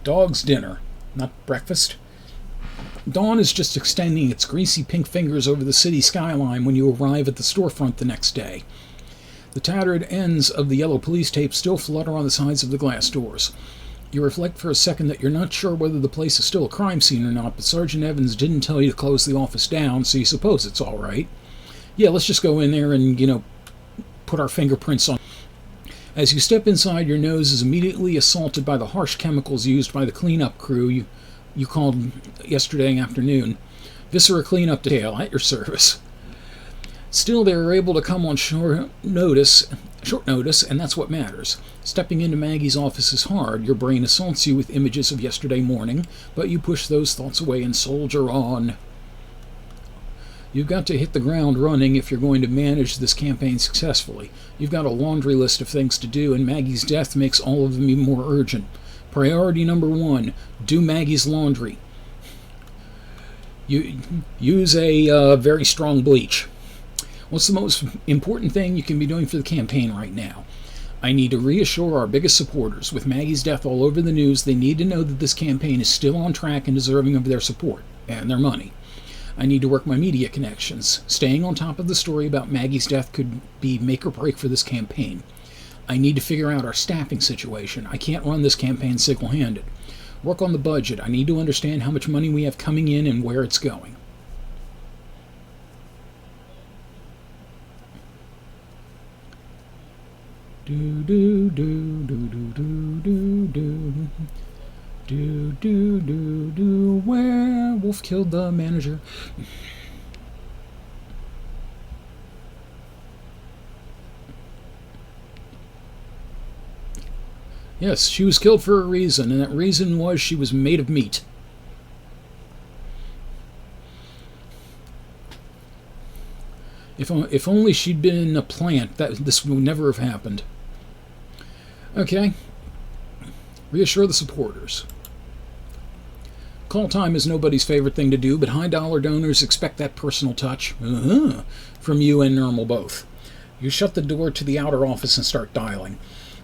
Dog's dinner, not breakfast. Dawn is just extending its greasy pink fingers over the city skyline when you arrive at the storefront the next day. The tattered ends of the yellow police tape still flutter on the sides of the glass doors. You reflect for a second that you're not sure whether the place is still a crime scene or not, but Sergeant Evans didn't tell you to close the office down, so you suppose it's all right. Yeah, let's just go in there and, put our fingerprints on. As you step inside, your nose is immediately assaulted by the harsh chemicals used by the cleanup crew you called yesterday afternoon. Viscera Cleanup Detail, at your service. Still, they are able to come on short notice, and that's what matters. Stepping into Maggie's office is hard. Your brain assaults you with images of yesterday morning, but you push those thoughts away and soldier on. You've got to hit the ground running if you're going to manage this campaign successfully. You've got a laundry list of things to do, and Maggie's death makes all of them even more urgent. Priority number 1, do Maggie's laundry. You use a very strong bleach. What's the most important thing you can be doing for the campaign right now? I need to reassure our biggest supporters. With Maggie's death all over the news, they need to know that this campaign is still on track and deserving of their support and their money. I need to work my media connections. Staying on top of the story about Maggie's death could be make or break for this campaign. I need to figure out our staffing situation. I can't run this campaign single-handed. Work on the budget. I need to understand how much money we have coming in and where it's going. Do do do do do do do do do do do do. Werewolf killed the manager. Yes, she was killed for a reason, and that reason was she was made of meat. If only she'd been a plant, this would never have happened. Okay. Reassure the supporters. Call time is nobody's favorite thing to do, but high-dollar donors expect that personal touch. From you and Normal both. You shut the door to the outer office and start dialing.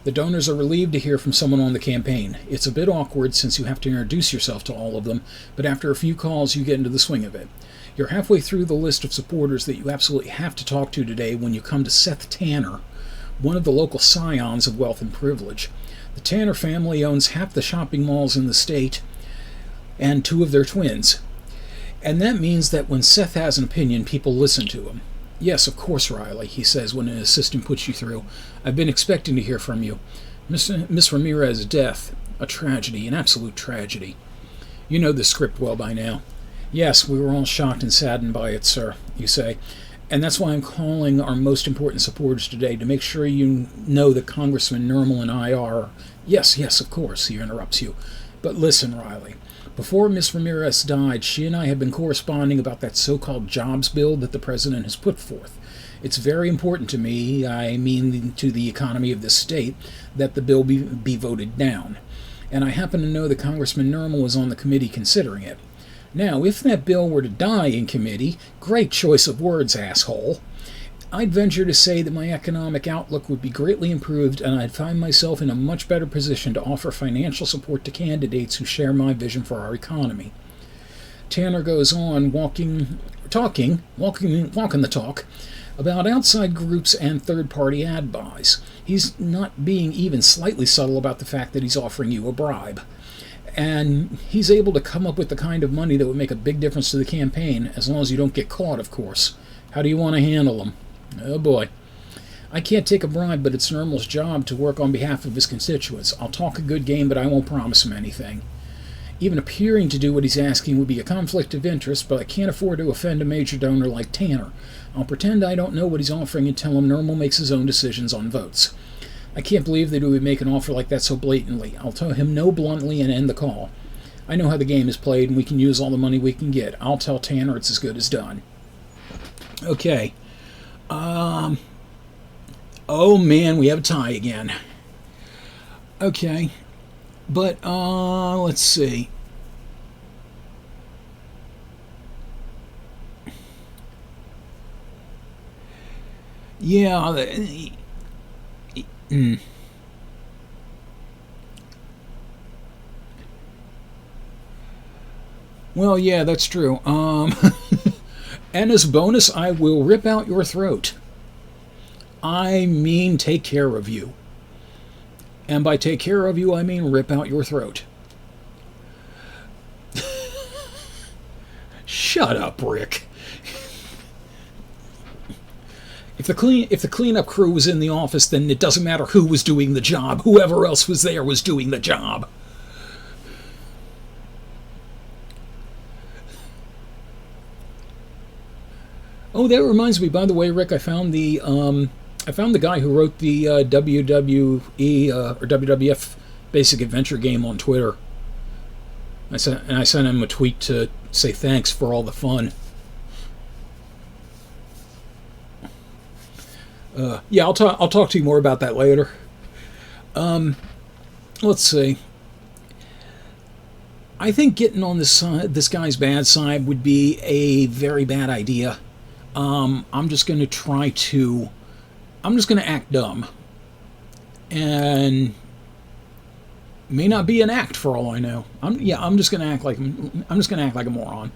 The donors are relieved to hear from someone on the campaign. It's a bit awkward since you have to introduce yourself to all of them, but after a few calls you get into the swing of it. You're halfway through the list of supporters that you absolutely have to talk to today when you come to Seth Tanner, one of the local scions of wealth and privilege. The Tanner family owns half the shopping malls in the state and 2 of their twins. And that means that when Seth has an opinion, people listen to him. Yes, of course, Riley, he says when an assistant puts you through. I've been expecting to hear from you. Miss Ramirez's death. A tragedy, an absolute tragedy. You know the script well by now. Yes, we were all shocked and saddened by it, sir, you say. And that's why I'm calling our most important supporters today, to make sure you know that Congressman Nermal and I are... Yes, of course, he interrupts you. But listen, Riley. Before Miss Ramirez died, she and I have been corresponding about that so-called jobs bill that the president has put forth. It's very important to me, I mean to the economy of this state, that the bill be voted down. And I happen to know that Congressman Nermal was on the committee considering it. Now, if that bill were to die in committee, great choice of words, asshole, I'd venture to say that my economic outlook would be greatly improved and I'd find myself in a much better position to offer financial support to candidates who share my vision for our economy. Tanner goes on walking the talk about outside groups and third-party ad buys. He's not being even slightly subtle about the fact that he's offering you a bribe. And he's able to come up with the kind of money that would make a big difference to the campaign, as long as you don't get caught, of course. How do you want to handle them? Oh boy. I can't take a bribe, but it's Nermal's job to work on behalf of his constituents. I'll talk a good game, but I won't promise him anything. Even appearing to do what he's asking would be a conflict of interest, but I can't afford to offend a major donor like Tanner. I'll pretend I don't know what he's offering and tell him Nermal makes his own decisions on votes. I can't believe that he would make an offer like that so blatantly. I'll tell him no bluntly and end the call. I know how the game is played, and we can use all the money we can get. I'll tell Tanner it's as good as done. Okay. Oh man, we have a tie again. Okay. But, let's see. Yeah, Well, yeah, that's true. And as a bonus, I will rip out your throat. I mean take care of you. And by take care of you, I mean rip out your throat. Shut up, Rick. If the cleanup crew was in the office, then it doesn't matter who was doing the job. Whoever else was there was doing the job. Oh, that reminds me. By the way, Rick, I found the guy who wrote the WWE or WWF Basic Adventure game on Twitter. I sent him a tweet to say thanks for all the fun. Yeah, I'll talk to you more about that later. Let's see. I think getting on this guy's bad side would be a very bad idea. I'm just going to act dumb, and may not be an act for all I know. I'm just going to act like a moron.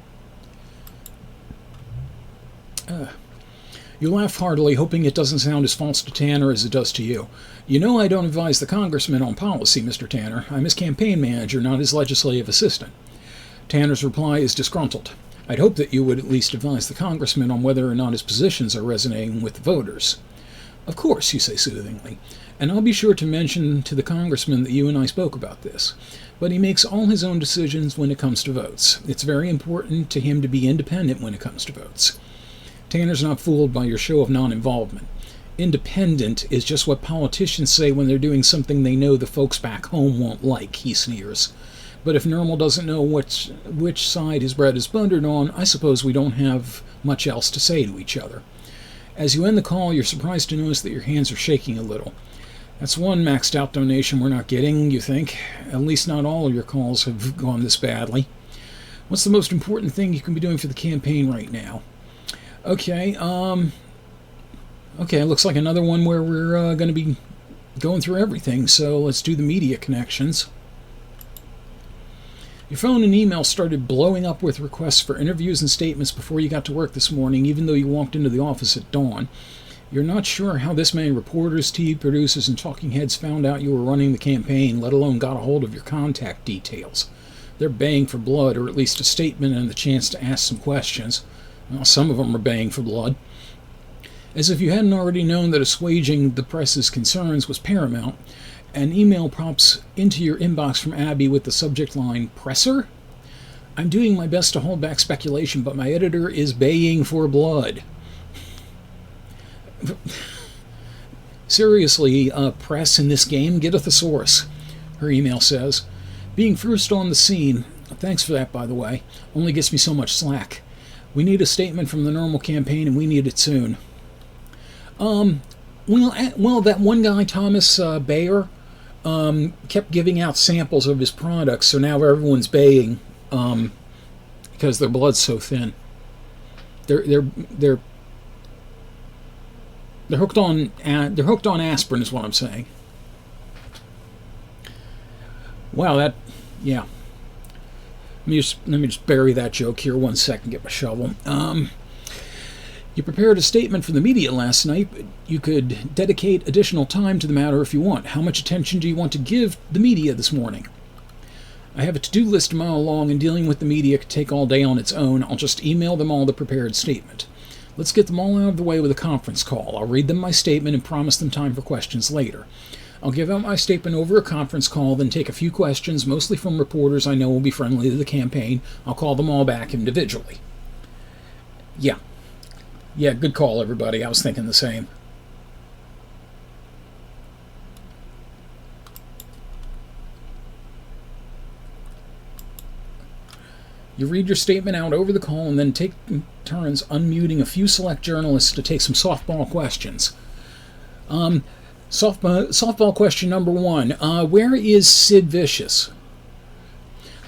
You laugh heartily, hoping it doesn't sound as false to Tanner as it does to you. You know I don't advise the congressman on policy, Mr. Tanner. I'm his campaign manager, not his legislative assistant. Tanner's reply is disgruntled. I'd hope that you would at least advise the congressman on whether or not his positions are resonating with the voters. Of course, you say soothingly, and I'll be sure to mention to the congressman that you and I spoke about this. But he makes all his own decisions when it comes to votes. It's very important to him to be independent when it comes to votes. Tanner's not fooled by your show of non-involvement. Independent is just what politicians say when they're doing something they know the folks back home won't like, he sneers. But if Normal doesn't know which side his bread is buttered on, I suppose we don't have much else to say to each other. As you end the call, you're surprised to notice that your hands are shaking a little. That's one maxed out donation we're not getting, you think. At least not all of your calls have gone this badly. What's the most important thing you can be doing for the campaign right now? Okay, looks like another one where we're going to be going through everything, so let's do the media connections. Your phone and email started blowing up with requests for interviews and statements before you got to work this morning, even though you walked into the office at dawn. You're not sure how this many reporters, TV producers, and talking heads found out you were running the campaign, let alone got a hold of your contact details. They're baying for blood, or at least a statement and the chance to ask some questions. Well, some of them are baying for blood. As if you hadn't already known that assuaging the press's concerns was paramount, an email pops into your inbox from Abby with the subject line, Presser? I'm doing my best to hold back speculation, but my editor is baying for blood. Seriously, press in this game, get a thesaurus, her email says. Being first on the scene, thanks for that by the way, only gets me so much slack. We need a statement from the Normal campaign, and we need it soon. Well, that one guy, Thomas Bayer, kept giving out samples of his products, so now everyone's baying because their blood's so thin. They're hooked on aspirin, is what I'm saying. Wow, yeah. Let me just bury that joke here 1 second, get my shovel. You prepared a statement for the media last night, but you could dedicate additional time to the matter if you want. How much attention do you want to give the media this morning? I have a to-do list a mile long, and dealing with the media could take all day on its own. I'll just email them all the prepared statement. Let's get them all out of the way with a conference call. I'll read them my statement and promise them time for questions later. I'll give out my statement over a conference call, then take a few questions, mostly from reporters I know will be friendly to the campaign. I'll call them all back individually. Yeah, good call, everybody. I was thinking the same. You read your statement out over the call and then take turns unmuting a few select journalists to take some softball questions. Softball question number 1. Where is Sid Vicious?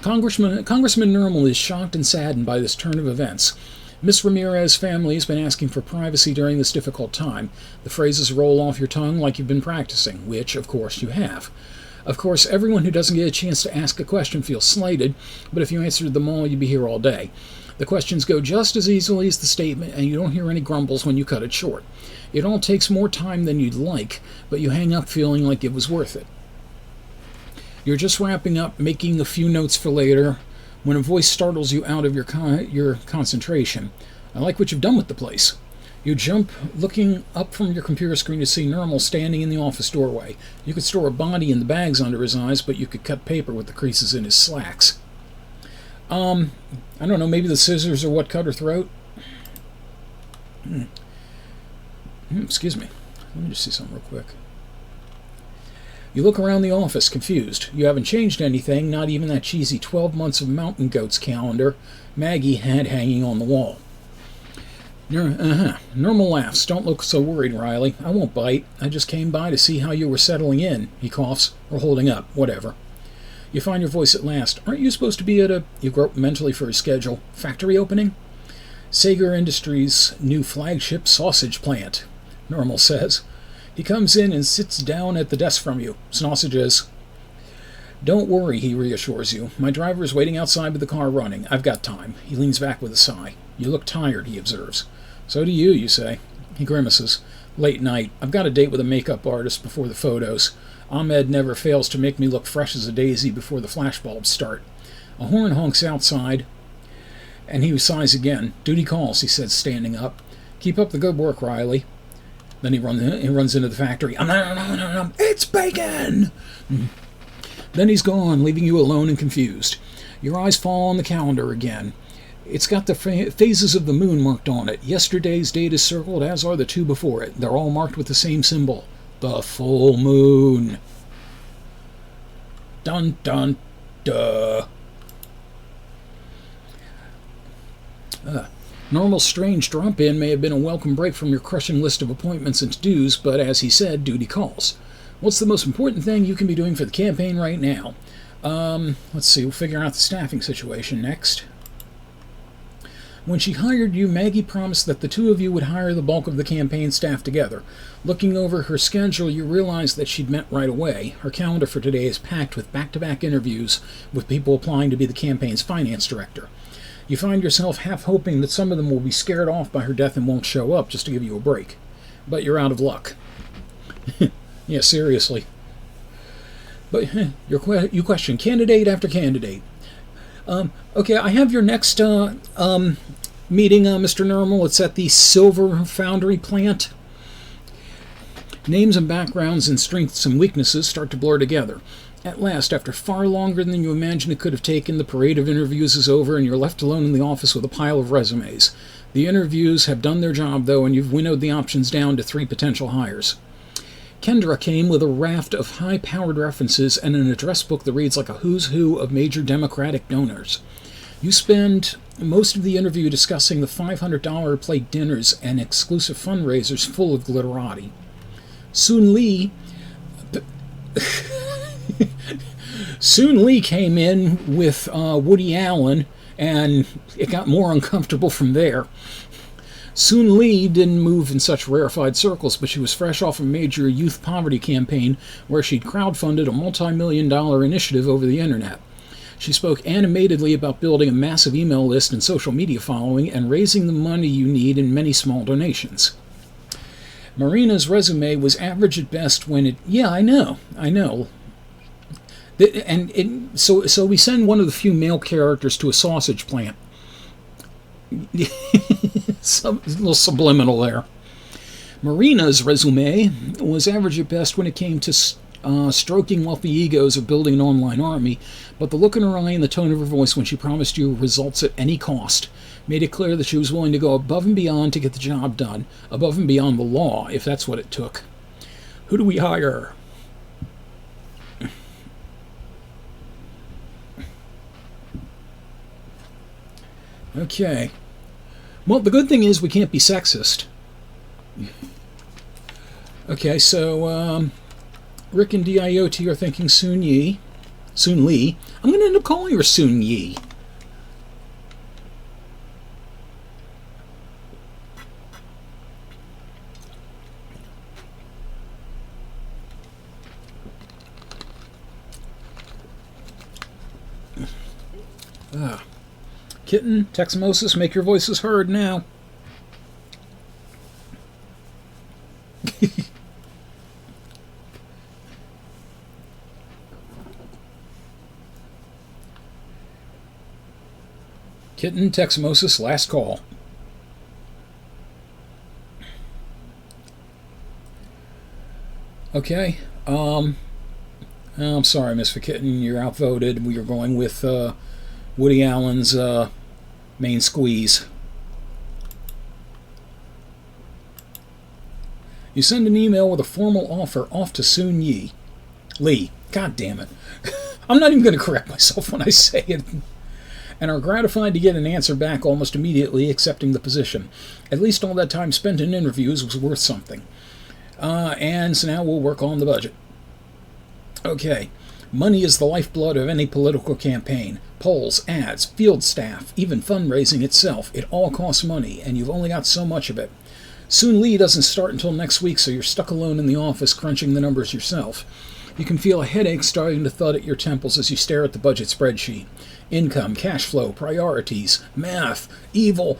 Congressman Normal is shocked and saddened by this turn of events. Miss Ramirez's family has been asking for privacy during this difficult time. The phrases roll off your tongue like you've been practicing, which, of course, you have. Of course, everyone who doesn't get a chance to ask a question feels slighted, but if you answered them all, you'd be here all day. The questions go just as easily as the statement, and you don't hear any grumbles when you cut it short. It all takes more time than you'd like, but you hang up feeling like it was worth it. You're just wrapping up, making a few notes for later, when a voice startles you out of your concentration. I like what you've done with the place. You jump, looking up from your computer screen to see Normal standing in the office doorway. You could store a body in the bags under his eyes, but you could cut paper with the creases in his slacks. I don't know, maybe the scissors are what cut her throat? Excuse me. Let me just see something real quick. You look around the office, confused. You haven't changed anything, not even that cheesy 12 months of mountain goats calendar Maggie had hanging on the wall. Normal laughs. Don't look so worried, Riley. I won't bite. I just came by to see how you were settling in. He coughs. Or holding up. Whatever. You find your voice at last. Aren't you supposed to be at a... You grope mentally for his schedule. Factory opening? Sager Industries' new flagship sausage plant, Normal says. He comes in and sits down at the desk from you. Sausages. Don't worry, he reassures you. My driver is waiting outside with the car running. I've got time. He leans back with a sigh. You look tired, he observes. So do you say. He grimaces. Late night. I've got a date with a makeup artist before the photos. Ahmed never fails to make me look fresh as a daisy before the flashbulbs start. A horn honks outside, and he sighs again. Duty calls, he says, standing up. Keep up the good work, Riley. Then he runs into the factory. It's bacon! Then he's gone, leaving you alone and confused. Your eyes fall on the calendar again. It's got the phases of the moon marked on it. Yesterday's date is circled, as are the two before it. They're all marked with the same symbol. The full moon. Dun dun duh. Normal's strange drop-in may have been a welcome break from your crushing list of appointments and to-dos, but as he said, duty calls. What's the most important thing you can be doing for the campaign right now? Let's see, we'll figure out the staffing situation next. When she hired you, Maggie promised that the two of you would hire the bulk of the campaign staff together. Looking over her schedule, you realize that she'd meant right away. Her calendar for today is packed with back-to-back interviews with people applying to be the campaign's finance director. You find yourself half hoping that some of them will be scared off by her death and won't show up just to give you a break. But you're out of luck. Yeah, seriously. But you question candidate after candidate. Okay, I have your next meeting, Mr. Normal. It's at the Silver Foundry plant. Names and backgrounds and strengths and weaknesses start to blur together. At last, after far longer than you imagined it could have taken, the parade of interviews is over and you're left alone in the office with a pile of resumes. The interviews have done their job, though, and you've winnowed the options down to 3 potential hires. Kendra came with a raft of high-powered references and an address book that reads like a who's who of major Democratic donors. You spend most of the interview discussing the $500 a plate dinners and exclusive fundraisers full of glitterati. Soon Lee came in with Woody Allen, and it got more uncomfortable from there. Soon Lee didn't move in such rarefied circles, but she was fresh off a major youth poverty campaign where she'd crowdfunded a multi-million-dollar initiative over the internet. She spoke animatedly about building a massive email list and social media following and raising the money you need in many small donations. Marina's resume was average at best when it... Yeah, I know. So we send one of the few male characters to a sausage plant. Some little subliminal there. Marina's resume was average at best when it came to stroking wealthy egos or building an online army, but the look in her eye and the tone of her voice when she promised you results at any cost made it clear that she was willing to go above and beyond to get the job done, above and beyond the law, if that's what it took. Who do we hire? Okay. Well, the good thing is we can't be sexist. Okay, so Rick and DIOT are thinking Soon Lee. I'm going to end up calling her Soon Yi. Kitten, Texamosis, make your voices heard now. Kitten, Texamosis, last call. Okay. I'm sorry, Miss Kitten, you're outvoted. We are going with Woody Allen's Main Squeeze. You send an email with a formal offer off to Soon Yi. Lee. God damn it. I'm not even going to correct myself when I say it. And are gratified to get an answer back almost immediately, accepting the position. At least all that time spent in interviews was worth something. And so now we'll work on the budget. Okay. Money is the lifeblood of any political campaign. Polls, ads, field staff, even fundraising itself. It all costs money, and you've only got so much of it. Soon Lee doesn't start until next week, so you're stuck alone in the office crunching the numbers yourself. You can feel a headache starting to thud at your temples as you stare at the budget spreadsheet. Income, cash flow, priorities, math, evil.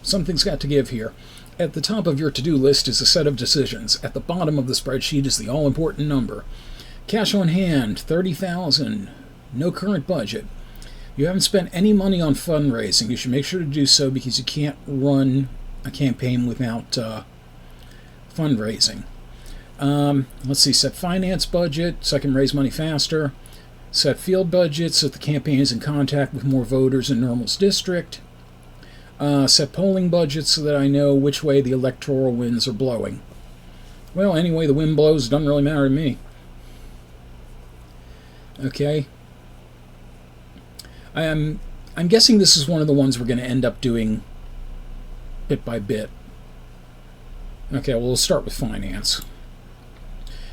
Something's got to give here. At the top of your to-do list is a set of decisions. At the bottom of the spreadsheet is the all-important number. Cash on hand, $30,000. No current budget. You haven't spent any money on fundraising. You should make sure to do so because you can't run a campaign without fundraising. Let's see, set finance budget so I can raise money faster. Set field budget so that the campaign is in contact with more voters in Normal's district. Set polling budget so that I know which way the electoral winds are blowing. Well, anyway, the wind blows doesn't really matter to me. Okay. I'm guessing this is one of the ones we're going to end up doing bit by bit. Okay, well, we'll start with finance.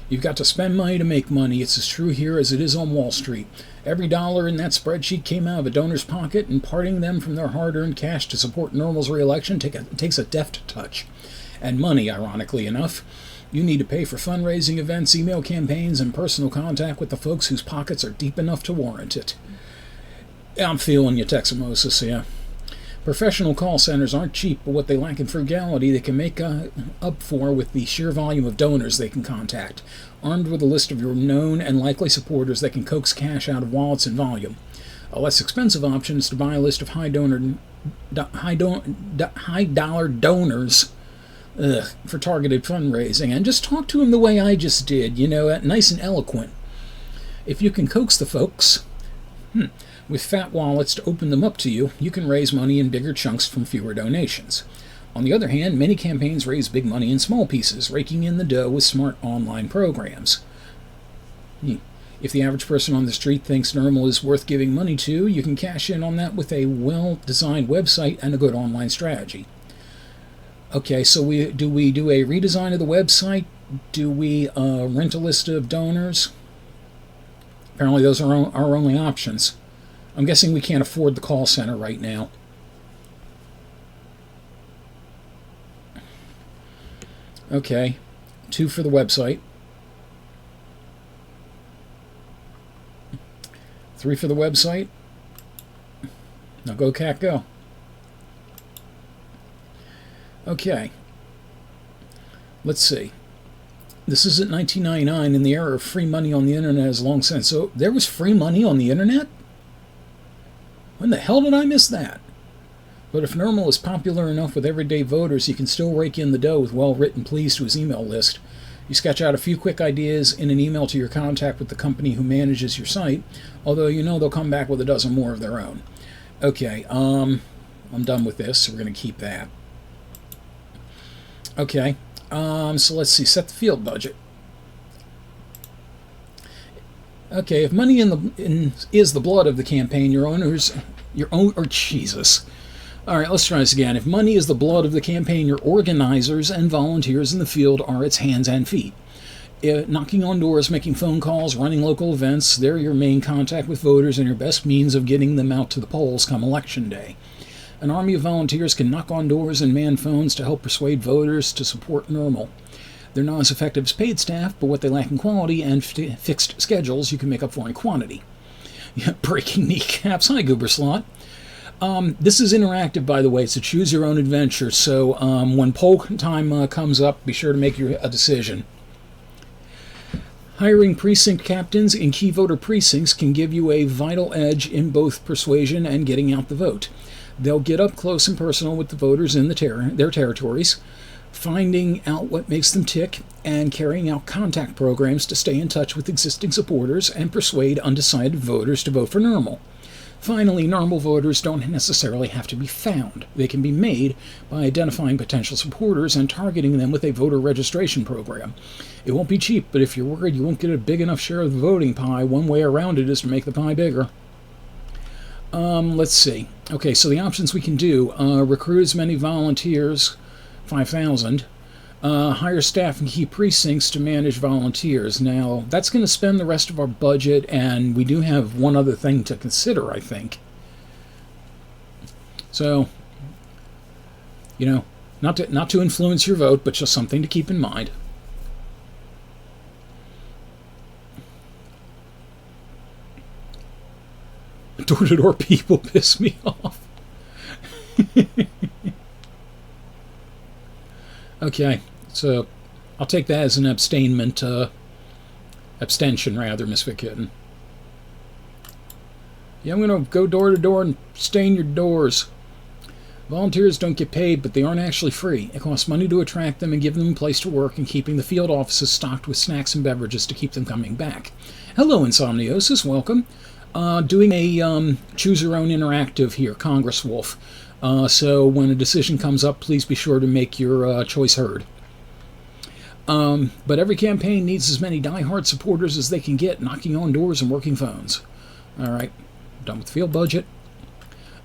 You've got to spend money to make money. It's as true here as it is on Wall Street. Every dollar in that spreadsheet came out of a donor's pocket, and parting them from their hard-earned cash to support Normal's re-election takes a deft touch. And money, ironically enough. You need to pay for fundraising events, email campaigns, and personal contact with the folks whose pockets are deep enough to warrant it. I'm feeling you, Texamosis, yeah. Professional call centers aren't cheap, but what they lack in frugality they can make up for with the sheer volume of donors they can contact, armed with a list of your known and likely supporters that can coax cash out of wallets in volume. A less expensive option is to buy a list of high-dollar donors for targeted fundraising, and just talk to them the way I just did, nice and eloquent. If you can coax the folks with fat wallets to open them up to you, you can raise money in bigger chunks from fewer donations. On the other hand, many campaigns raise big money in small pieces, raking in the dough with smart online programs. If the average person on the street thinks Normal is worth giving money to, you can cash in on that with a well-designed website and a good online strategy. Okay, so do we do a redesign of the website? Do we rent a list of donors? Apparently those are our only options. I'm guessing we can't afford the call center right now. Okay, 2 for the website. 3 for the website. Now go, cat, go. Okay. Let's see. This is at 1999, and the era of free money on the internet has long since. So there was free money on the internet? When the hell did I miss that? But if Normal is popular enough with everyday voters, he can still rake in the dough with well-written pleas to his email list. You sketch out a few quick ideas in an email to your contact with the company who manages your site, although they'll come back with a dozen more of their own. Okay, I'm done with this, so we're going to keep that. Okay, so let's see, set the field budget. Okay, if money is the blood of the campaign, Jesus. All right, let's try this again. If money is the blood of the campaign, your organizers and volunteers in the field are its hands and feet. Knocking on doors, making phone calls, running local events, they're your main contact with voters and your best means of getting them out to the polls come election day. An army of volunteers can knock on doors and man phones to help persuade voters to support Normal. They're not as effective as paid staff, but what they lack in quality and fixed schedules you can make up for in quantity. Yeah, breaking kneecaps. Hi, Gooberslot. This is interactive, by the way. It's a choose your own adventure. So when poll time comes up, be sure to make a decision. Hiring precinct captains in key voter precincts can give you a vital edge in both persuasion and getting out the vote. They'll get up close and personal with the voters in their territories, finding out what makes them tick, and carrying out contact programs to stay in touch with existing supporters and persuade undecided voters to vote for normal. Finally, normal voters don't necessarily have to be found. They can be made by identifying potential supporters and targeting them with a voter registration program. It won't be cheap, but if you're worried you won't get a big enough share of the voting pie, one way around it is to make the pie bigger. Let's see. Okay, so the options we can do, recruit as many volunteers, 5,000, hire staff in key precincts to manage volunteers. Now, that's going to spend the rest of our budget, and we do have one other thing to consider, I think. So, not to influence your vote, but just something to keep in mind. Door-to-door people piss me off. Okay, so I'll take that as an abstention rather, Misfit Kitten. Yeah, I'm going to go door to door and stain your doors. Volunteers don't get paid, but they aren't actually free. It costs money to attract them and give them a place to work, and keeping the field offices stocked with snacks and beverages to keep them coming back. Hello, Insomniosis, welcome. Doing a choose your own interactive here, Congresswolf. So when a decision comes up, please be sure to make your choice heard. But every campaign needs as many die-hard supporters as they can get, knocking on doors and working phones. All right, done with the field budget.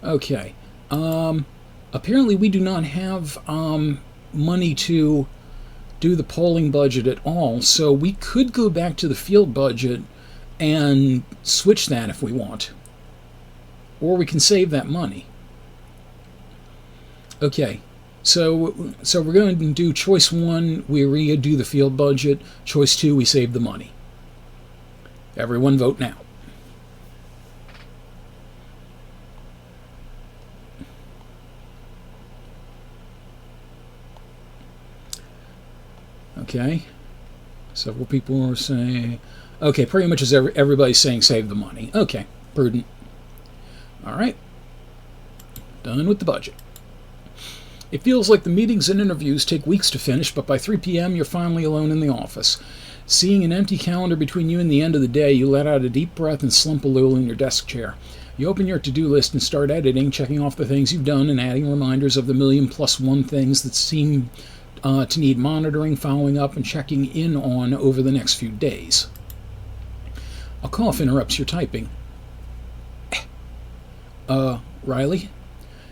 Okay. Apparently we do not have money to do the polling budget at all, so we could go back to the field budget and switch that if we want. Or we can save that money. Okay, so we're going to do choice 1, we redo the field budget. Choice 2, we save the money. Everyone vote now. Okay, several people are saying, okay, pretty much as everybody's saying save the money. Okay, prudent. All right, done with the budget. It feels like the meetings and interviews take weeks to finish, but by 3 p.m. you're finally alone in the office. Seeing an empty calendar between you and the end of the day, you let out a deep breath and slump a little in your desk chair. You open your to-do list and start editing, checking off the things you've done and adding reminders of the 1,000,000+1 things that seem to need monitoring, following up, and checking in on over the next few days. A cough interrupts your typing. Riley?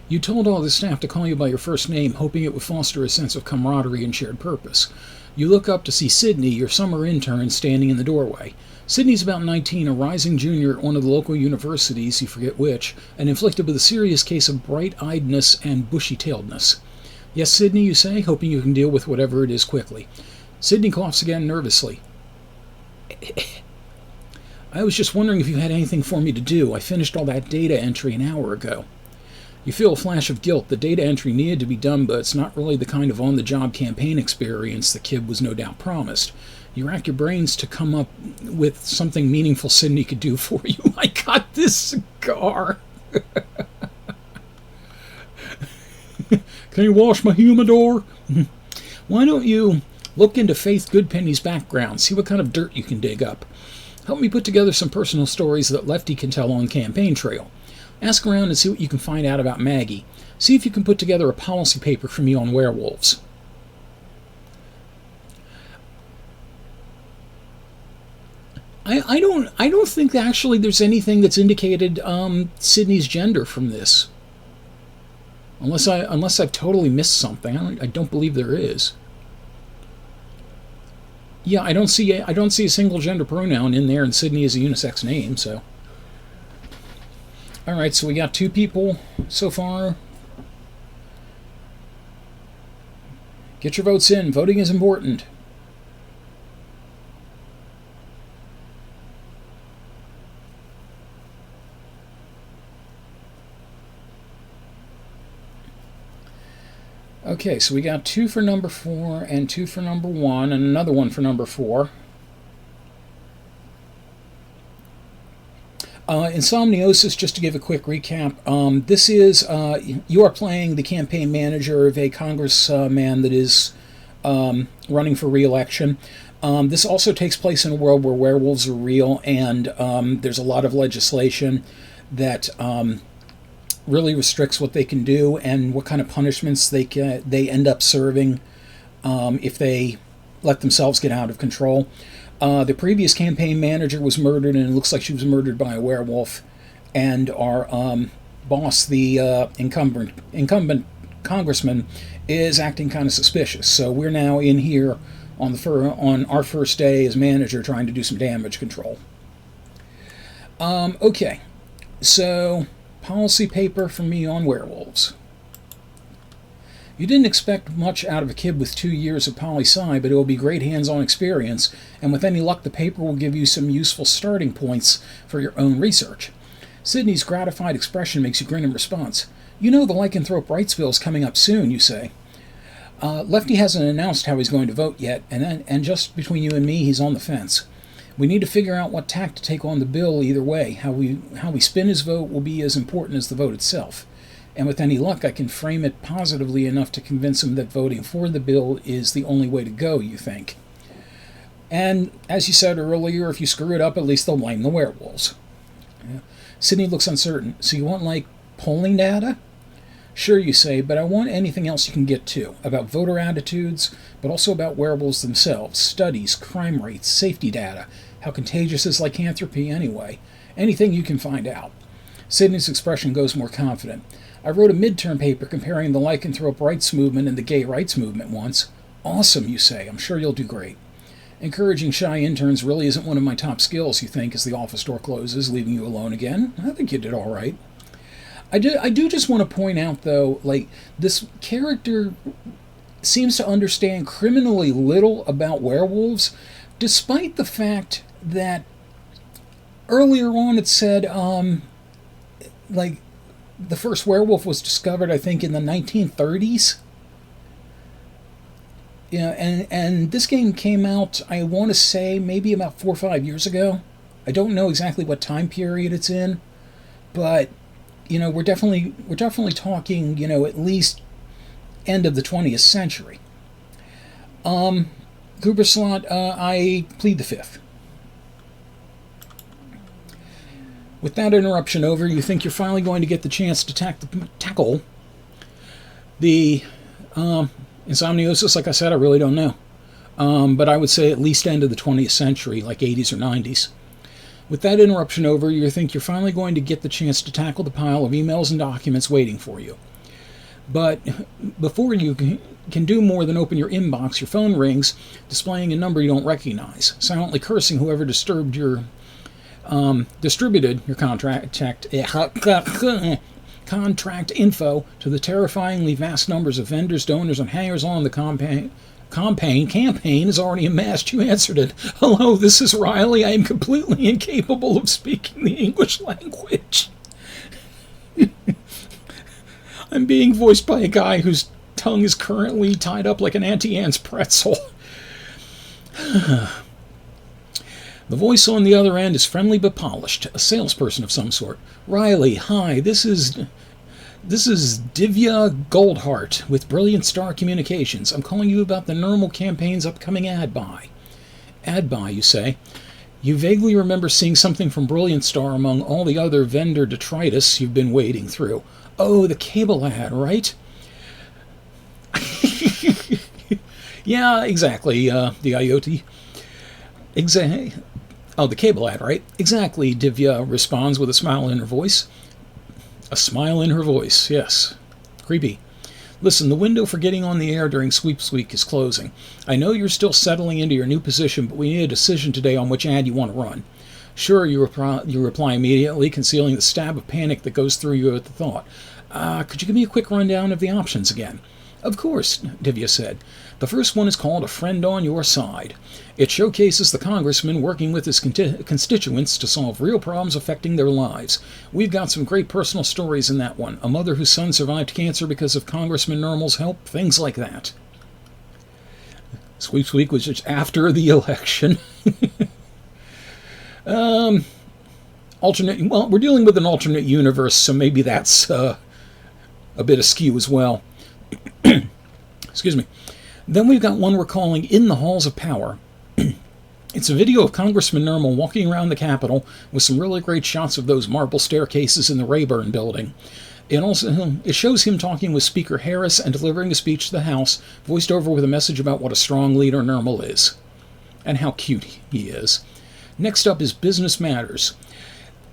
You told all the staff to call you by your first name, hoping it would foster a sense of camaraderie and shared purpose. You look up to see Sydney, your summer intern, standing in the doorway. Sydney's about 19, a rising junior at one of the local universities, you forget which, and inflicted with a serious case of bright-eyedness and bushy-tailedness. Yes, Sydney, you say, hoping you can deal with whatever it is quickly. Sydney coughs again nervously. I was just wondering if you had anything for me to do. I finished all that data entry an hour ago. You feel a flash of guilt. The data entry needed to be done, but it's not really the kind of on-the-job campaign experience the kid was no doubt promised. You rack your brains to come up with something meaningful Sydney could do for you. I got this cigar. Can you wash my humidor? Why don't you look into Faith Goodpenny's background, see what kind of dirt you can dig up. Help me put together some personal stories that Lefty can tell on campaign trail. Ask around and see what you can find out about Maggie. See if you can put together a policy paper for me on werewolves. I don't think actually there's anything that's indicated Sydney's gender from this. Unless I've totally missed something. I don't believe there is. Yeah, I don't see a single gender pronoun in there, and Sydney is a unisex name, so. All right, so we got 2 people so far. Get your votes in. Voting is important. Okay, so we got 2 for number 4 and 2 for number 1 and another one for number 4. Insomniosis, just to give a quick recap, this is, you are playing the campaign manager of a congressman that is running for re-election. This also takes place in a world where werewolves are real, and there's a lot of legislation that really restricts what they can do and what kind of punishments they end up serving if they let themselves get out of control. The previous campaign manager was murdered, and it looks like she was murdered by a werewolf. And our boss, the incumbent congressman, is acting kind of suspicious. So we're now in here on our first day as manager, trying to do some damage control. Okay, so policy paper from me on werewolves. You didn't expect much out of a kid with 2 years of poli-sci, but it will be great hands-on experience, and with any luck the paper will give you some useful starting points for your own research. Sydney's gratified expression makes you grin in response. You know the lycanthrope rights bill is coming up soon, you say. Lefty hasn't announced how he's going to vote yet, and just between you and me, he's on the fence. We need to figure out what tack to take on the bill either way. How we spin his vote will be as important as the vote itself. And with any luck, I can frame it positively enough to convince him that voting for the bill is the only way to go, you think. And, as you said earlier, if you screw it up, at least they'll blame the werewolves. Yeah. Sydney looks uncertain. So you want, like, polling data? Sure, you say, but I want anything else you can get to. About voter attitudes, but also about werewolves themselves. Studies, crime rates, safety data. How contagious is lycanthropy anyway? Anything you can find out. Sydney's expression goes more confident. I wrote a midterm paper comparing the lycanthrope rights movement and the gay rights movement once. Awesome, you say. I'm sure you'll do great. Encouraging shy interns really isn't one of my top skills, you think, as the office door closes, leaving you alone again. I think you did all right. I do just want to point out, though, like, this character seems to understand criminally little about werewolves, despite the fact that earlier on it said, like, the first werewolf was discovered, I think, in the 1930s. Yeah, and this game came out, I want to say, maybe about 4 or 5 years ago. I don't know exactly what time period it's in, but you know, we're definitely talking, you know, at least end of the 20th century. Goober Slot, I plead the fifth. With that interruption over, you think you're finally going to get the chance to tackle the insomniosis. Like I said, I really don't know. But I would say at least end of the 20th century, like 80s or 90s. With that interruption over, you think you're finally going to get the chance to tackle the pile of emails and documents waiting for you. But before you can do more than open your inbox, your phone rings, displaying a number you don't recognize, silently cursing whoever distributed your contract info to the terrifyingly vast numbers of vendors, donors, and hangers on the campaign is already amassed. You answered it. Hello, this is Riley. I am completely incapable of speaking the English language. I'm being voiced by a guy whose tongue is currently tied up like an Auntie Anne's pretzel. The voice on the other end is friendly but polished, a salesperson of some sort. Riley, hi, this is Divya Goldhart with Brilliant Star Communications. I'm calling you about the Normal campaign's upcoming ad buy. Ad buy, you say. You vaguely remember seeing something from Brilliant Star among all the other vendor detritus you've been wading through. Oh, the cable ad, right? Yeah, exactly, the IoT. Exactly. Oh, the cable ad, right? Exactly, Divya responds with a smile in her voice. A smile in her voice, yes. Creepy. Listen, the window for getting on the air during Sweeps Week is closing. I know you're still settling into your new position, but we need a decision today on which ad you want to run. Sure, you reply immediately, concealing the stab of panic that goes through you at the thought. Could you give me a quick rundown of the options again? Of course, Divya said. The first one is called A Friend on Your Side. It showcases the congressman working with his constituents to solve real problems affecting their lives. We've got some great personal stories in that one. A mother whose son survived cancer because of Congressman Nermal's help, things like that. Sweeps Week was just after the election. Well, we're dealing with an alternate universe, so maybe that's a bit askew as well. Excuse me. Then we've got one we're calling In the Halls of Power. It's a video of Congressman Nermal walking around the Capitol with some really great shots of those marble staircases in the Rayburn building. It shows him talking with Speaker Harris and delivering a speech to the House, voiced over with a message about what a strong leader Nermal is. And how cute he is. Next up is Business Matters.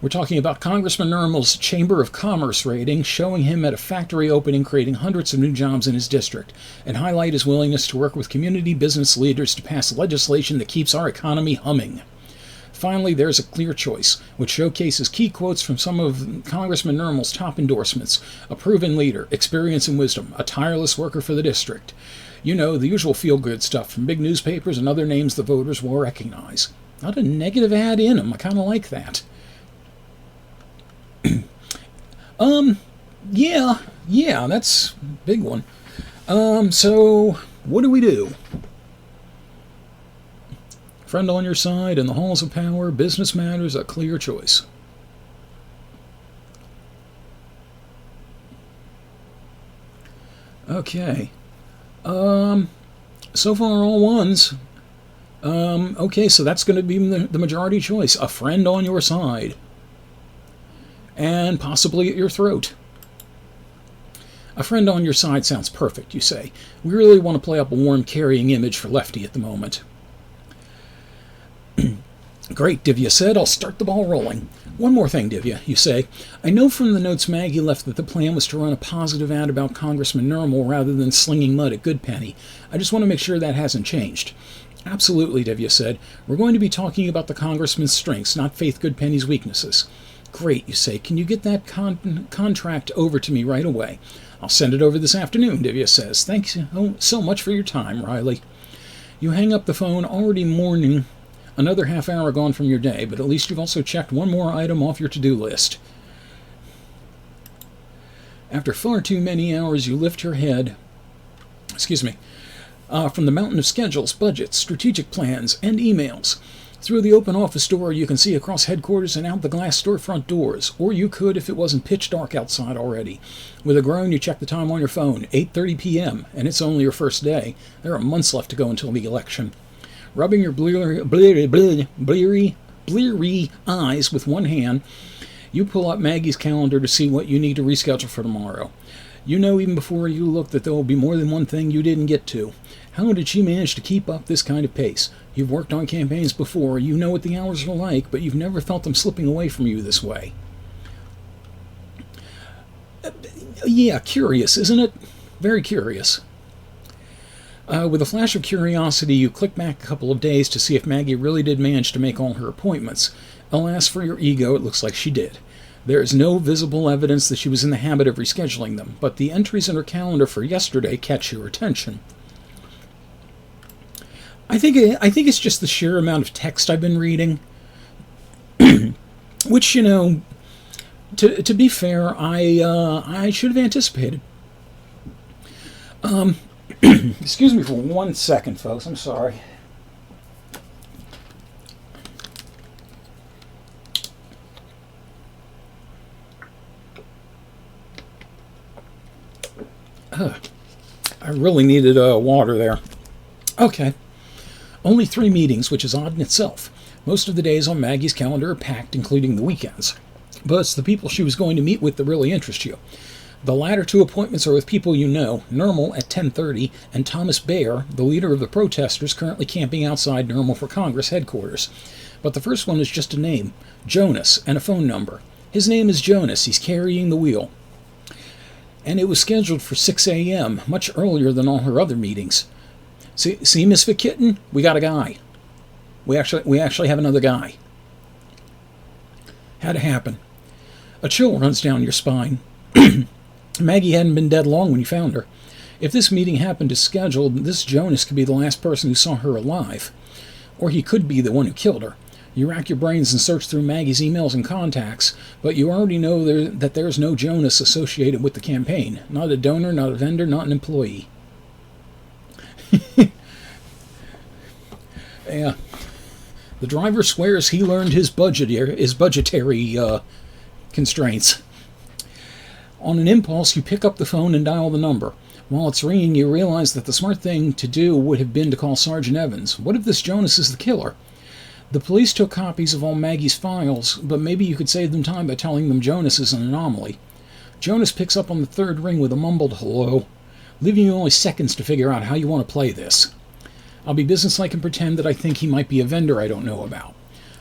We're talking about Congressman Nermal's Chamber of Commerce rating, showing him at a factory opening creating hundreds of new jobs in his district, and highlight his willingness to work with community business leaders to pass legislation that keeps our economy humming. Finally, there's a clear choice, which showcases key quotes from some of Congressman Nermal's top endorsements: a proven leader, experience and wisdom, a tireless worker for the district. You know, the usual feel-good stuff from big newspapers and other names the voters will recognize. Not a negative ad in them. I kind of like that. Yeah, that's a big one. So what do we do? Friend on your side, In the Halls of Power, Business Matters, a clear choice. Okay. So far all ones. Okay, so that's going to be the majority choice. A friend on your side. And possibly at your throat. A friend on your side sounds perfect, you say. We really want to play up a warm carrying image for Lefty at the moment. Great, Divya said. I'll start the ball rolling. One more thing, Divya, you say. I know from the notes Maggie left that the plan was to run a positive ad about Congressman Nermal rather than slinging mud at Goodpenny. I just want to make sure that hasn't changed. Absolutely, Divya said. We're going to be talking about the congressman's strengths, not Faith Goodpenny's weaknesses. Great, you say. Can you get that contract over to me right away? I'll send it over this afternoon, Divya says. Thanks so much for your time, Riley. You hang up the phone, already mourning another half hour gone from your day, but at least you've also checked one more item off your to-do list. After far too many hours, you lift your head, from the mountain of schedules, budgets, strategic plans, and emails. Through the open office door, you can see across headquarters and out the glass storefront doors, or you could if it wasn't pitch dark outside already. With a groan, you check the time on your phone, 8:30 p.m., and it's only your first day. There are months left to go until the election. Rubbing your bleary eyes with one hand, you pull up Maggie's calendar to see what you need to reschedule for tomorrow. You know even before you look that there will be more than one thing you didn't get to. How did she manage to keep up this kind of pace? You've worked on campaigns before, you know what the hours are like, but you've never felt them slipping away from you this way. Yeah, curious, isn't it? Very curious. With a flash of curiosity, you click back a couple of days to see if Maggie really did manage to make all her appointments. Alas, for your ego, it looks like she did. There is no visible evidence that she was in the habit of rescheduling them, but the entries in her calendar for yesterday catch your attention. I think it's just the sheer amount of text I've been reading, which, you know, to be fair, I should have anticipated. Excuse me for 1 second, folks. I'm sorry. I really needed water there. Okay. Only 3 meetings, which is odd in itself. Most of the days on Maggie's calendar are packed, including the weekends. But it's the people she was going to meet with that really interest you. The latter 2 appointments are with people you know, Nermal at 10:30, and Thomas Bayer, the leader of the protesters currently camping outside Nermal for Congress headquarters. But the first one is just a name, Jonas, and a phone number. His name is Jonas. He's carrying the wheel. And it was scheduled for 6 a.m., much earlier than all her other meetings. See, Misfit Kitten? We got a guy. We actually have another guy. Had to happen. A chill runs down your spine. Maggie hadn't been dead long when you found her. If this meeting happened as scheduled, this Jonas could be the last person who saw her alive. Or he could be the one who killed her. You rack your brains and search through Maggie's emails and contacts, but you already know that there's no Jonas associated with the campaign. Not a donor, not a vendor, not an employee. Yeah. The driver swears he learned his budgetary constraints. On an impulse, you pick up the phone and dial the number. While it's ringing, you realize that the smart thing to do would have been to call Sergeant Evans. What if this Jonas is the killer? The police took copies of all Maggie's files, but maybe you could save them time by telling them Jonas is an anomaly. Jonas picks up on the third ring with a mumbled hello, leaving you only seconds to figure out how you want to play this. I'll be businesslike and pretend that I think he might be a vendor I don't know about.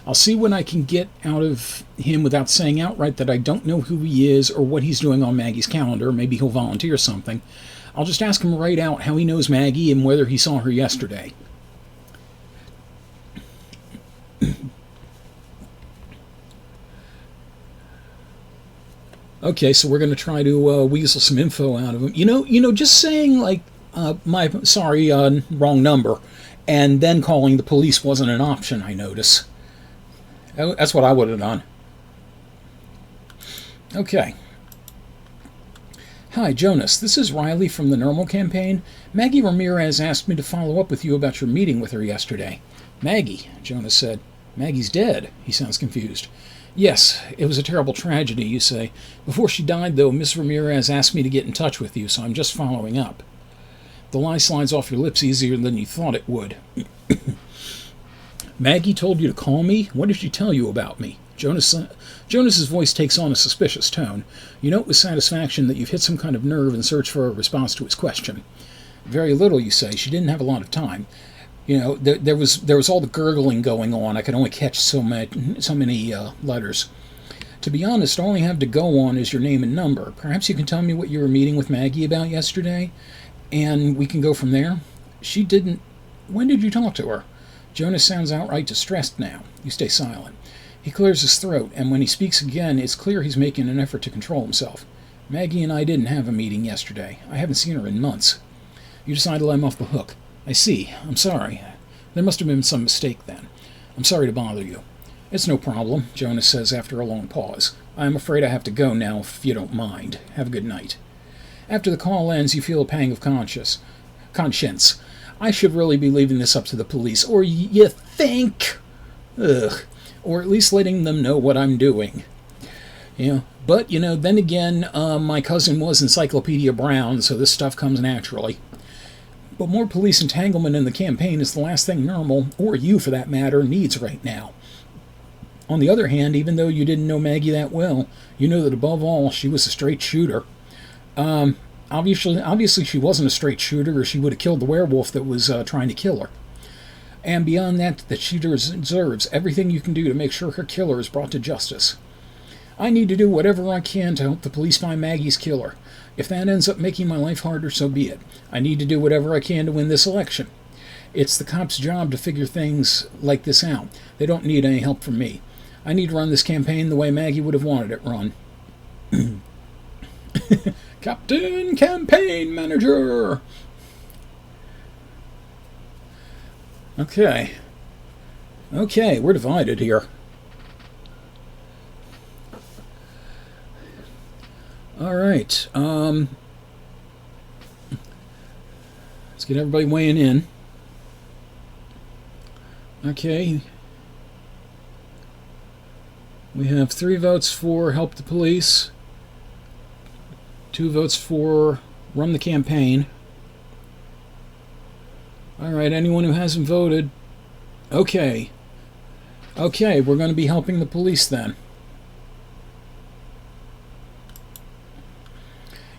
I'll see what I can get out of him without saying outright that I don't know who he is or what he's doing on Maggie's calendar. Maybe he'll volunteer something. I'll just ask him right out how he knows Maggie and whether he saw her yesterday. Okay, so we're going to try to weasel some info out of him. You know, just saying like, wrong number, and then calling the police wasn't an option, I notice. That's what I would have done. Okay. Hi, Jonas. This is Riley from the Normal campaign. Maggie Ramirez asked me to follow up with you about your meeting with her yesterday. Maggie, Jonas said. Maggie's dead. He sounds confused. Yes, it was a terrible tragedy, you say. Before she died, though, Miss Ramirez asked me to get in touch with you, so I'm just following up. The lie slides off your lips easier than you thought it would. Maggie told you to call me? What did she tell you about me? Jonas's voice takes on a suspicious tone. You note with satisfaction that you've hit some kind of nerve and search for a response to his question. Very little, you say. She didn't have a lot of time. You know, there was all the gurgling going on. I could only catch so many letters. To be honest, all I have to go on is your name and number. Perhaps you can tell me what you were meeting with Maggie about yesterday, and we can go from there. She didn't... When did you talk to her? Jonas sounds outright distressed now. You stay silent. He clears his throat, and when he speaks again, it's clear he's making an effort to control himself. Maggie and I didn't have a meeting yesterday. I haven't seen her in months. You decide to let him off the hook. I see. I'm sorry. There must have been some mistake then. I'm sorry to bother you. It's no problem, Jonas says after a long pause. I'm afraid I have to go now, if you don't mind. Have a good night. After the call ends, you feel a pang of conscience. I should really be leaving this up to the police, or you think? Ugh. Or at least letting them know what I'm doing. But, then again, my cousin was Encyclopedia Brown, so this stuff comes naturally. But more police entanglement in the campaign is the last thing Normal, or you for that matter, needs right now. On the other hand, even though you didn't know Maggie that well, you know that above all, she was a straight shooter. Obviously she wasn't a straight shooter, or she would have killed the werewolf that was trying to kill her. And beyond that she deserves everything you can do to make sure her killer is brought to justice. I need to do whatever I can to help the police find Maggie's killer. If that ends up making my life harder, so be it. I need to do whatever I can to win this election. It's the cops' job to figure things like this out. They don't need any help from me. I need to run this campaign the way Maggie would have wanted it run. Captain Campaign Manager! Okay, we're divided here. Alright, let's get everybody weighing in. Okay. We have 3 votes for help the police, 2 votes for run the campaign. Alright, anyone who hasn't voted. Okay, we're going to be helping the police then.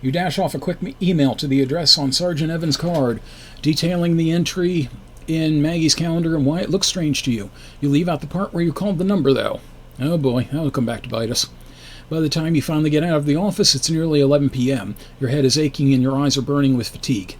You dash off a quick email to the address on Sergeant Evans' card, detailing the entry in Maggie's calendar and why it looks strange to you. You leave out the part where you called the number, though. Oh boy, that'll come back to bite us. By the time you finally get out of the office, it's nearly 11 p.m. Your head is aching and your eyes are burning with fatigue.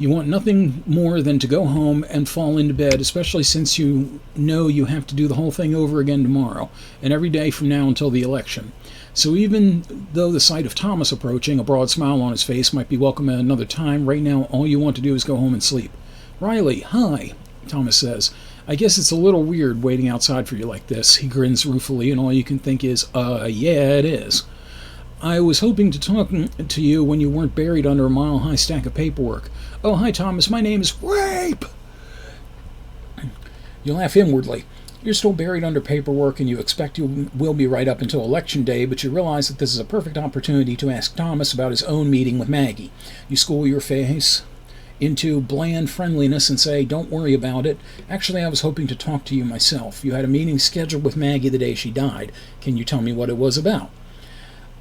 You want nothing more than to go home and fall into bed, especially since you know you have to do the whole thing over again tomorrow, and every day from now until the election. So even though the sight of Thomas approaching, a broad smile on his face, might be welcome at another time, right now all you want to do is go home and sleep. Riley, hi, Thomas says. I guess it's a little weird waiting outside for you like this. He grins ruefully, and all you can think is, yeah, it is. I was hoping to talk to you when you weren't buried under a mile-high stack of paperwork. Oh, hi, Thomas. My name is Rape. You laugh inwardly. You're still buried under paperwork, and you expect you will be right up until Election Day, but you realize that this is a perfect opportunity to ask Thomas about his own meeting with Maggie. You school your face into bland friendliness and say, don't worry about it. Actually, I was hoping to talk to you myself. You had a meeting scheduled with Maggie the day she died. Can you tell me what it was about?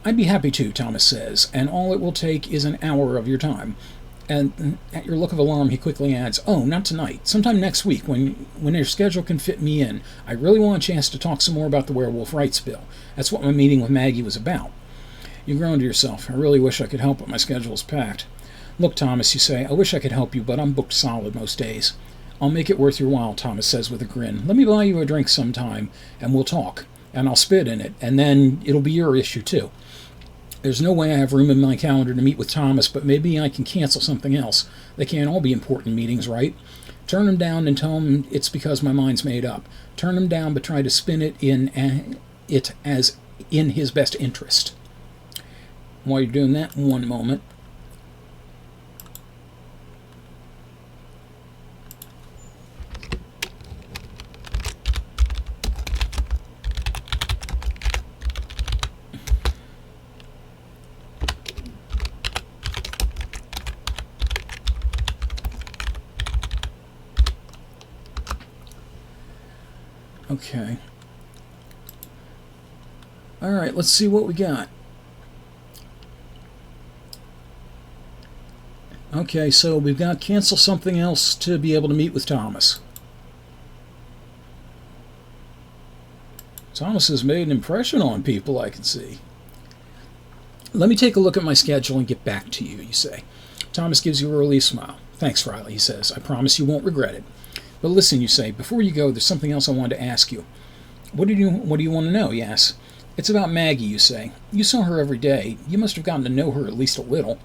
I'd be happy to, Thomas says, and all it will take is an hour of your time. And at your look of alarm, he quickly adds, oh, not tonight. Sometime next week, when your schedule can fit me in. I really want a chance to talk some more about the werewolf rights bill. That's what my meeting with Maggie was about. You groan to yourself. I really wish I could help, but my schedule is packed. Look, Thomas, you say, I wish I could help you, but I'm booked solid most days. I'll make it worth your while, Thomas says with a grin. Let me buy you a drink sometime, and we'll talk. And I'll spit in it, and then it'll be your issue, too. There's no way I have room in my calendar to meet with Thomas, but maybe I can cancel something else. They can't all be important meetings, right? Turn him down and tell him it's because my mind's made up. Turn him down, but try to spin it as in his best interest. While you're doing that, one moment. Okay. All right, let's see what we got. Okay, so we've got cancel something else to be able to meet with Thomas. Thomas has made an impression on people, I can see. Let me take a look at my schedule and get back to you, you say. Thomas gives you a relieved smile. Thanks, Riley, he says. I promise you won't regret it. But listen, you say, before you go, there's something else I wanted to ask you. What do you want to know, he asks. It's about Maggie, you say. You saw her every day. You must have gotten to know her at least a little.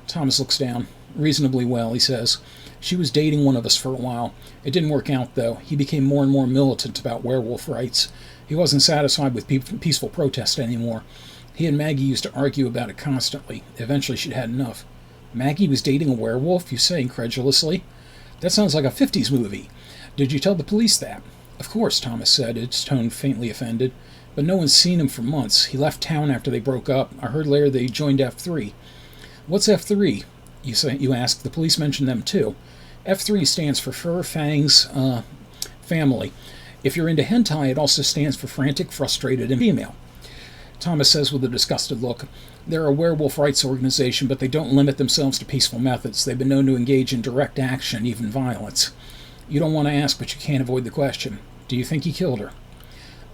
Thomas looks down. Reasonably well, he says. She was dating one of us for a while. It didn't work out, though. He became more and more militant about werewolf rights. He wasn't satisfied with peaceful protest anymore. He and Maggie used to argue about it constantly. Eventually she'd had enough. Maggie was dating a werewolf, you say incredulously. That sounds like a 50s movie. Did you tell the police that? Of course, Thomas said, its tone faintly offended. But no one's seen him for months. He left town after they broke up. I heard later they joined F3. What's F3? You ask. The police mentioned them too. F3 stands for Fur Fangs Family. If you're into hentai, it also stands for Frantic, Frustrated, and Female. Thomas says with a disgusted look, they're a werewolf rights organization, but they don't limit themselves to peaceful methods. They've been known to engage in direct action, even violence. You don't want to ask, but you can't avoid the question. Do you think he killed her?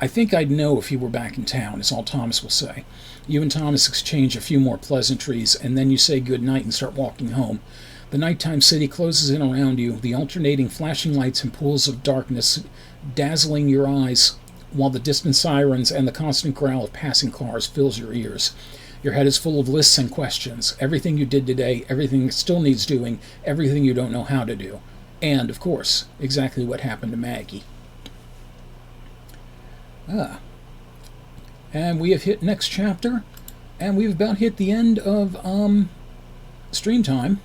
I think I'd know if he were back in town, is all Thomas will say. You and Thomas exchange a few more pleasantries, and then you say good night and start walking home. The nighttime city closes in around you, the alternating flashing lights and pools of darkness dazzling your eyes, while the distant sirens and the constant growl of passing cars fills your ears. Your head is full of lists and questions. Everything you did today, everything that still needs doing, everything you don't know how to do. And, of course, exactly what happened to Maggie. And we have hit next chapter, and we've about hit the end of stream time.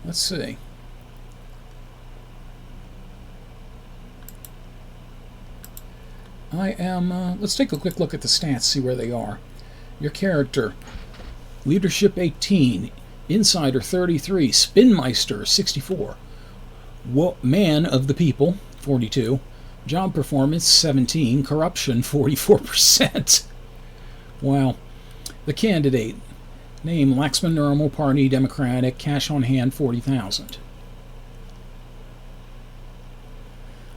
Let's see. Let's take a quick look at the stats, see where they are. Your character, Leadership 18, Insider 33, Spinmeister 64, Man of the People 42, Job Performance 17, Corruption 44%. Wow. The candidate, name Laxman Normal Party Democratic, cash on hand 40,000.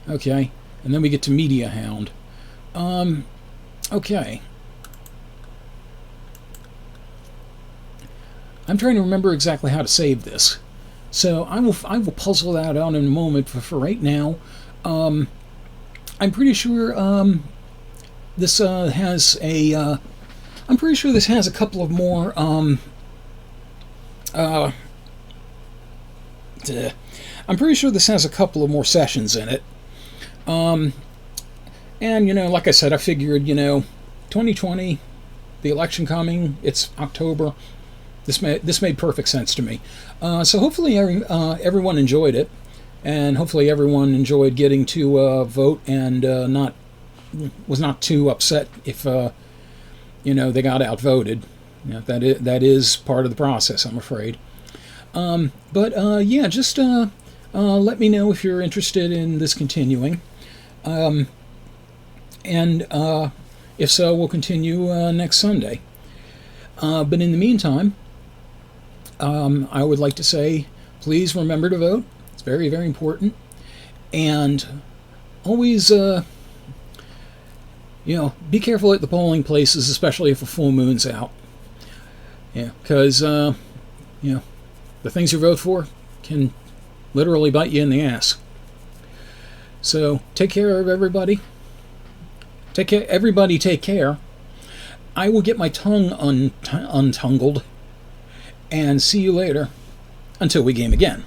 Okay, and then we get to Media Hound. Okay. I'm trying to remember exactly how to save this. So I will puzzle that out in a moment. For right now, I'm pretty sure this has a. I'm pretty sure this has a couple of more. I'm pretty sure this has a couple of more sessions in it. And like I said, I figured 2020, the election coming. It's October. This made perfect sense to me. So hopefully everyone enjoyed it, and hopefully everyone enjoyed getting to vote and was not too upset if they got outvoted. That is part of the process, I'm afraid. But yeah, just let me know if you're interested in this continuing, and if so, we'll continue next Sunday. But in the meantime, I would like to say, please remember to vote. It's very, very important. And always, be careful at the polling places, especially if a full moon's out. Yeah, because, the things you vote for can literally bite you in the ass. So, take care of everybody. Everybody take care. I will get my tongue untangled. And see you later, until we game again.